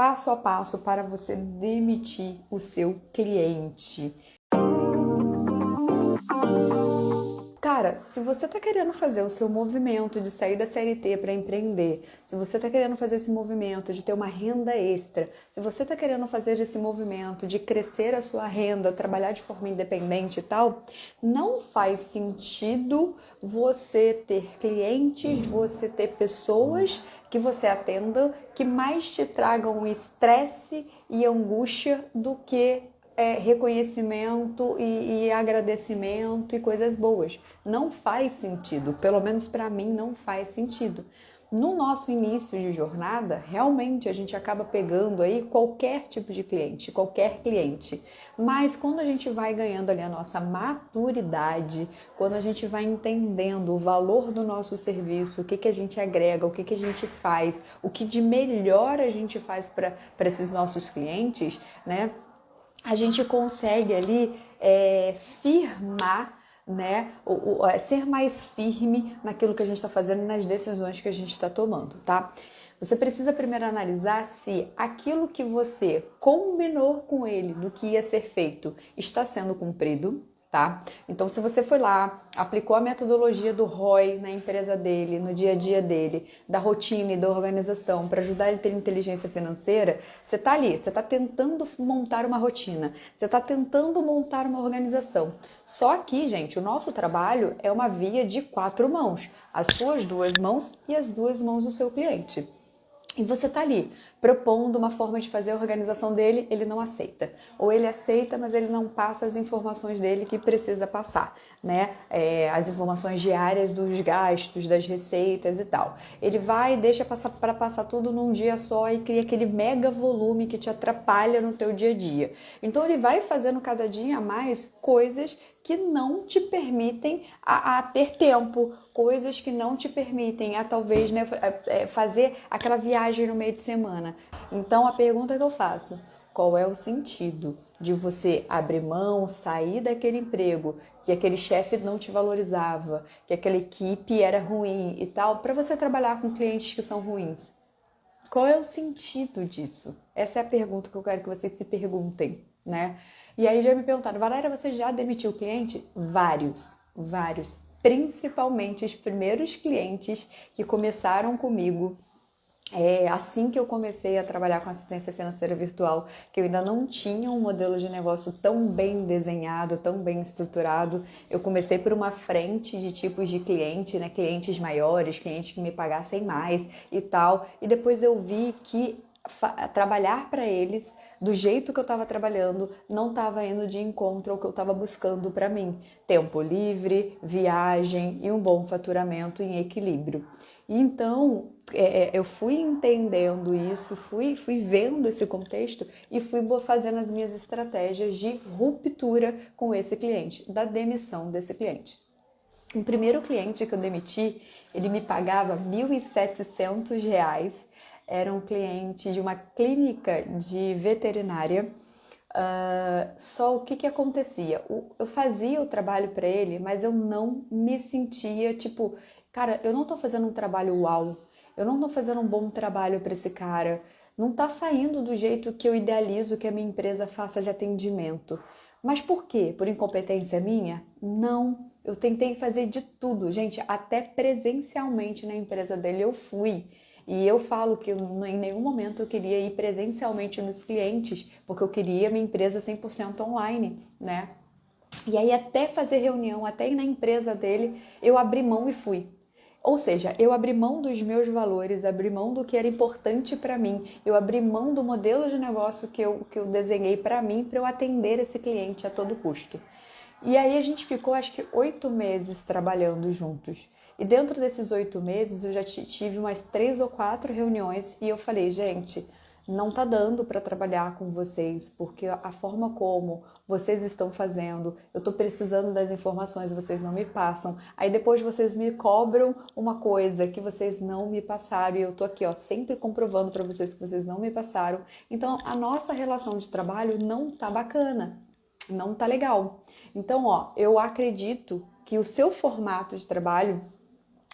passo a passo para você demitir o seu cliente. Cara, se você está querendo fazer o seu movimento de sair da CLT para empreender, se você está querendo fazer esse movimento de ter uma renda extra, se você está querendo fazer esse movimento de crescer a sua renda, trabalhar de forma independente e tal, não faz sentido você ter clientes, você ter pessoas que você atenda que mais te tragam estresse e angústia do que reconhecimento e agradecimento e coisas boas. Não faz sentido, pelo menos para mim não faz sentido. No nosso início de jornada, realmente a gente acaba pegando aí qualquer tipo de cliente, qualquer cliente. Mas quando a gente vai ganhando ali a nossa maturidade, quando a gente vai entendendo o valor do nosso serviço, o que a gente agrega, o que a gente faz, o que de melhor a gente faz para esses nossos clientes, né? A gente consegue ali firmar, né, ser mais firme naquilo que a gente está fazendo, nas decisões que a gente está tomando, tá? Você precisa primeiro analisar se aquilo que você combinou com ele do que ia ser feito está sendo cumprido, tá? Então, se você foi lá, aplicou a metodologia do ROI na empresa dele, no dia a dia dele, da rotina e da organização para ajudar ele a ter inteligência financeira, você tá ali, você tá tentando montar uma rotina, você tá tentando montar uma organização. Só que, gente, o nosso trabalho é uma via de 4 mãos, as suas 2 mãos e as 2 mãos do seu cliente. E você tá ali, propondo uma forma de fazer a organização dele, ele não aceita. Ou ele aceita, mas ele não passa as informações dele que precisa passar, né? As informações diárias dos gastos, das receitas e tal. Ele vai e deixa para passar tudo num dia só e cria aquele mega volume que te atrapalha no teu dia a dia. Então ele vai fazendo cada dia a mais coisas que não te permitem a ter tempo, coisas que não te permitem a talvez, né, fazer aquela viagem no meio de semana. Então a pergunta que eu faço: qual é o sentido de você abrir mão, sair daquele emprego, que aquele chefe não te valorizava, que aquela equipe era ruim e tal, para você trabalhar com clientes que são ruins? Qual é o sentido disso? Essa é a pergunta que eu quero que vocês se perguntem, né? E aí já me perguntaram: Valéria, você já demitiu cliente? Vários. Principalmente os primeiros clientes que começaram comigo. Assim que eu comecei a trabalhar com assistência financeira virtual, que eu ainda não tinha um modelo de negócio tão bem desenhado, tão bem estruturado, eu comecei por uma frente de tipos de cliente, né? Clientes maiores, clientes que me pagassem mais e tal, e depois eu vi que trabalhar para eles do jeito que eu estava trabalhando não estava indo de encontro ao que eu estava buscando para mim: tempo livre, viagem e um bom faturamento em equilíbrio. Então, eu fui entendendo isso, fui vendo esse contexto e fui fazendo as minhas estratégias de ruptura com esse cliente, da demissão desse cliente. O primeiro cliente que eu demiti, ele me pagava R$ 1.700, era um cliente de uma clínica de veterinária. Só o que acontecia? Eu fazia o trabalho para ele, mas eu não me sentia tipo, cara, eu não tô fazendo um trabalho uau, eu não tô fazendo um bom trabalho para esse cara, não tá saindo do jeito que eu idealizo que a minha empresa faça de atendimento. Mas por quê? Por incompetência minha? Não. Eu tentei fazer de tudo, gente, até presencialmente na empresa dele eu fui. E eu falo que em nenhum momento eu queria ir presencialmente nos clientes, porque eu queria minha empresa 100% online, né? E aí até fazer reunião, até ir na empresa dele, eu abri mão e fui. Ou seja, eu abri mão dos meus valores, abri mão do que era importante para mim, eu abri mão do modelo de negócio que eu desenhei para mim, para eu atender esse cliente a todo custo. E aí a gente ficou, acho que 8 meses trabalhando juntos. E dentro desses 8 meses eu já tive umas 3 ou 4 reuniões e eu falei: gente, não tá dando para trabalhar com vocês, porque a forma como vocês estão fazendo, eu tô precisando das informações, vocês não me passam. Aí depois vocês me cobram uma coisa que vocês não me passaram e eu tô aqui, ó, sempre comprovando para vocês que vocês não me passaram. Então a nossa relação de trabalho não tá bacana, não tá legal. Então, ó, eu acredito que o seu formato de trabalho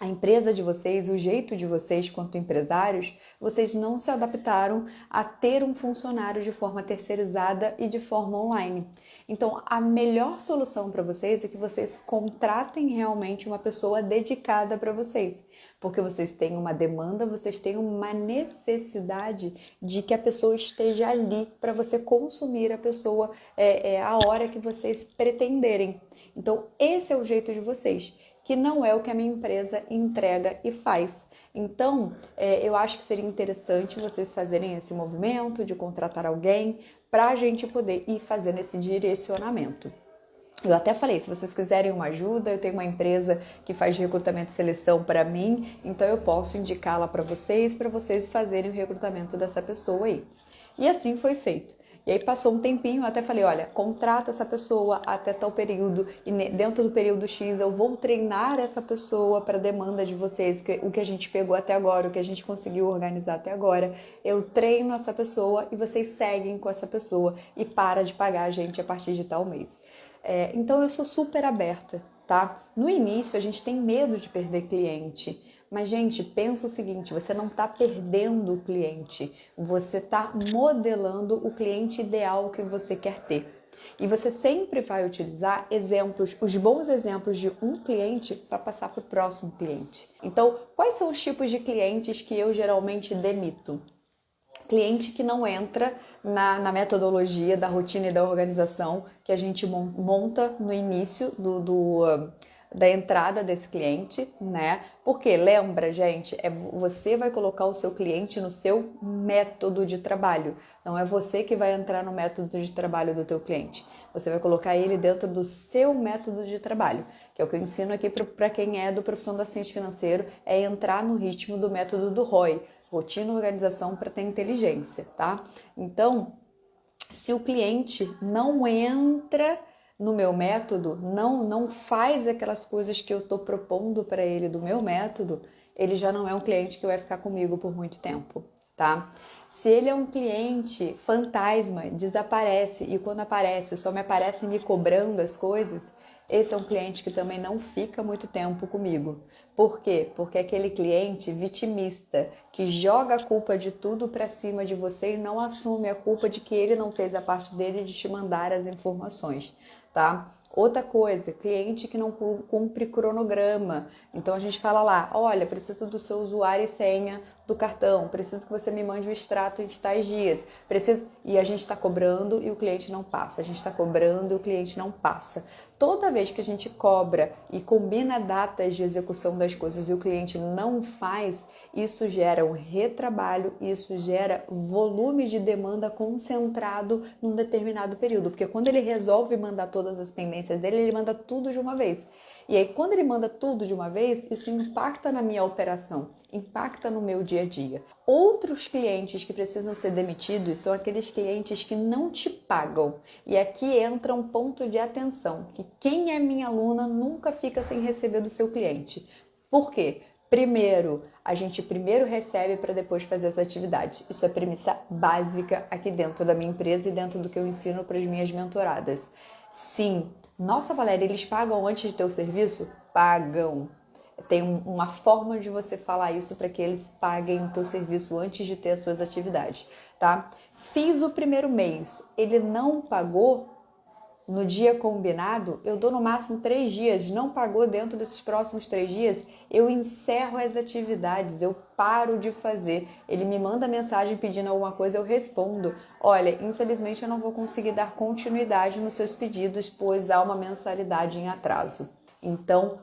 a empresa de vocês, o jeito de vocês quanto empresários, vocês não se adaptaram a ter um funcionário de forma terceirizada e de forma online. Então, a melhor solução para vocês é que vocês contratem realmente uma pessoa dedicada para vocês, porque vocês têm uma demanda, vocês têm uma necessidade de que a pessoa esteja ali para você consumir a pessoa a hora que vocês pretenderem. Então, esse é o jeito de vocês, que não é o que a minha empresa entrega e faz. Então, eu acho que seria interessante vocês fazerem esse movimento de contratar alguém para a gente poder ir fazendo esse direcionamento. Eu até falei, se vocês quiserem uma ajuda, eu tenho uma empresa que faz recrutamento e seleção para mim, então eu posso indicá-la para vocês fazerem o recrutamento dessa pessoa aí. E assim foi feito. E aí passou um tempinho, eu até falei, olha, contrata essa pessoa até tal período e dentro do período X eu vou treinar essa pessoa para a demanda de vocês, o que a gente pegou até agora, o que a gente conseguiu organizar até agora. Eu treino essa pessoa e vocês seguem com essa pessoa e para de pagar a gente a partir de tal mês. Então eu sou super aberta, tá? No início a gente tem medo de perder cliente. Mas, gente, pensa o seguinte, você não está perdendo o cliente, você está modelando o cliente ideal que você quer ter. E você sempre vai utilizar exemplos, os bons exemplos de um cliente para passar para o próximo cliente. Então, quais são os tipos de clientes que eu geralmente demito? Cliente que não entra na metodologia da rotina e da organização que a gente monta no início da entrada desse cliente, né? Porque lembra, gente, você vai colocar o seu cliente no seu método de trabalho. Não é você que vai entrar no método de trabalho do teu cliente. Você vai colocar ele dentro do seu método de trabalho, que é o que eu ensino aqui para quem é do profissão do assistente financeiro, é entrar no ritmo do método do ROI, rotina, organização para ter inteligência, tá? Então, se o cliente não entra no meu método, não faz aquelas coisas que eu estou propondo para ele do meu método, ele já não é um cliente que vai ficar comigo por muito tempo, tá? Se ele é um cliente fantasma, desaparece e quando aparece, só me aparece me cobrando as coisas, esse é um cliente que também não fica muito tempo comigo. Por quê? Porque é aquele cliente vitimista que joga a culpa de tudo para cima de você e não assume a culpa de que ele não fez a parte dele de te mandar as informações, tá? Outra coisa, cliente que não cumpre cronograma. Então a gente fala lá, olha, preciso do seu usuário e senha do cartão, preciso que você me mande o extrato em tais dias, e a gente está cobrando e o cliente não passa, a gente está cobrando e o cliente não passa. Toda vez que a gente cobra e combina datas de execução das coisas e o cliente não faz, isso gera um retrabalho, isso gera volume de demanda concentrado num determinado período, porque quando ele resolve mandar todas as pendências dele, ele manda tudo de uma vez. E aí, quando ele manda tudo de uma vez, isso impacta na minha operação, impacta no meu dia a dia. Outros clientes que precisam ser demitidos são aqueles clientes que não te pagam. E aqui entra um ponto de atenção, que quem é minha aluna nunca fica sem receber do seu cliente. Por quê? A gente primeiro recebe para depois fazer as atividades. Isso é premissa básica aqui dentro da minha empresa e dentro do que eu ensino para as minhas mentoradas. Sim, nossa, Valéria, eles pagam antes de ter o serviço? Pagam. Tem uma forma de você falar isso para que eles paguem o teu serviço antes de ter as suas atividades, tá? Fiz o primeiro mês, ele não pagou no dia combinado, eu dou no máximo 3 dias, não pagou dentro desses próximos 3 dias, eu encerro as atividades, eu paro de fazer. Ele me manda mensagem pedindo alguma coisa, eu respondo, olha, infelizmente eu não vou conseguir dar continuidade nos seus pedidos, pois há uma mensalidade em atraso. Então,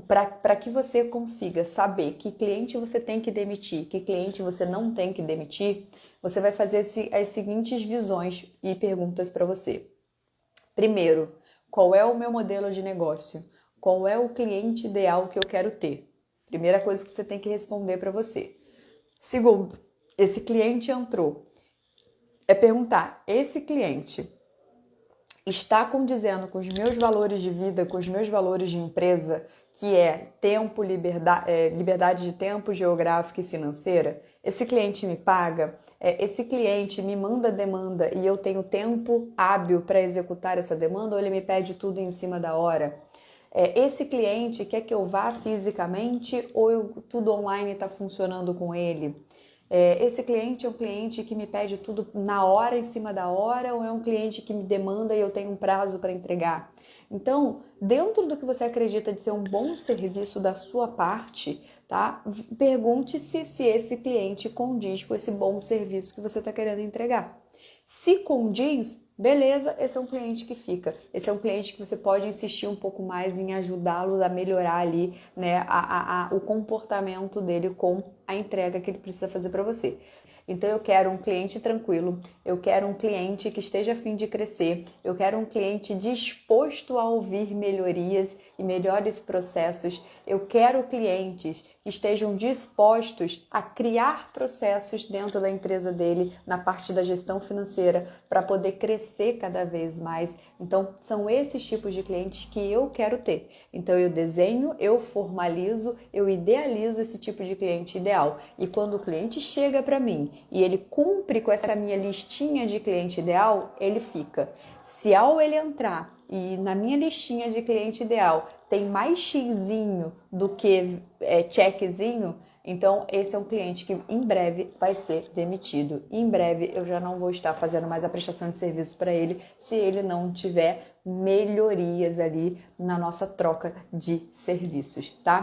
para que você consiga saber que cliente você tem que demitir, que cliente você não tem que demitir, você vai fazer as seguintes visões e perguntas para você. Primeiro, qual é o meu modelo de negócio? Qual é o cliente ideal que eu quero ter? Primeira coisa que você tem que responder para você. Segundo, esse cliente entrou. É perguntar, esse cliente está condizendo com os meus valores de vida, com os meus valores de empresa, que é tempo, liberdade de tempo geográfica e financeira? Esse cliente me paga? Esse cliente me manda demanda e eu tenho tempo hábil para executar essa demanda ou ele me pede tudo em cima da hora? Esse cliente quer que eu vá fisicamente ou tudo online está funcionando com ele? Esse cliente é um cliente que me pede tudo na hora, em cima da hora, ou é um cliente que me demanda e eu tenho um prazo para entregar? Então, dentro do que você acredita de ser um bom serviço da sua parte, tá? Pergunte-se se esse cliente condiz com esse bom serviço que você está querendo entregar. Se condiz, beleza, esse é um cliente que fica. Esse é um cliente que você pode insistir um pouco mais em ajudá-lo a melhorar ali, né, o comportamento dele com a entrega que ele precisa fazer para você. Então eu quero um cliente tranquilo, eu quero um cliente que esteja a fim de crescer, eu quero um cliente disposto a ouvir melhorias e melhores processos, eu quero clientes que estejam dispostos a criar processos dentro da empresa dele, na parte da gestão financeira, para poder crescer cada vez mais. Então são esses tipos de clientes que eu quero ter. Então eu desenho, eu formalizo, eu idealizo esse tipo de cliente ideal. E quando o cliente chega para mim e ele cumpre com essa minha listinha de cliente ideal, ele fica. Se ao ele entrar e na minha listinha de cliente ideal tem mais xizinho do que checkzinho, então esse é um cliente que em breve vai ser demitido. Em breve eu já não vou estar fazendo mais a prestação de serviço para ele se ele não tiver melhorias ali na nossa troca de serviços, tá?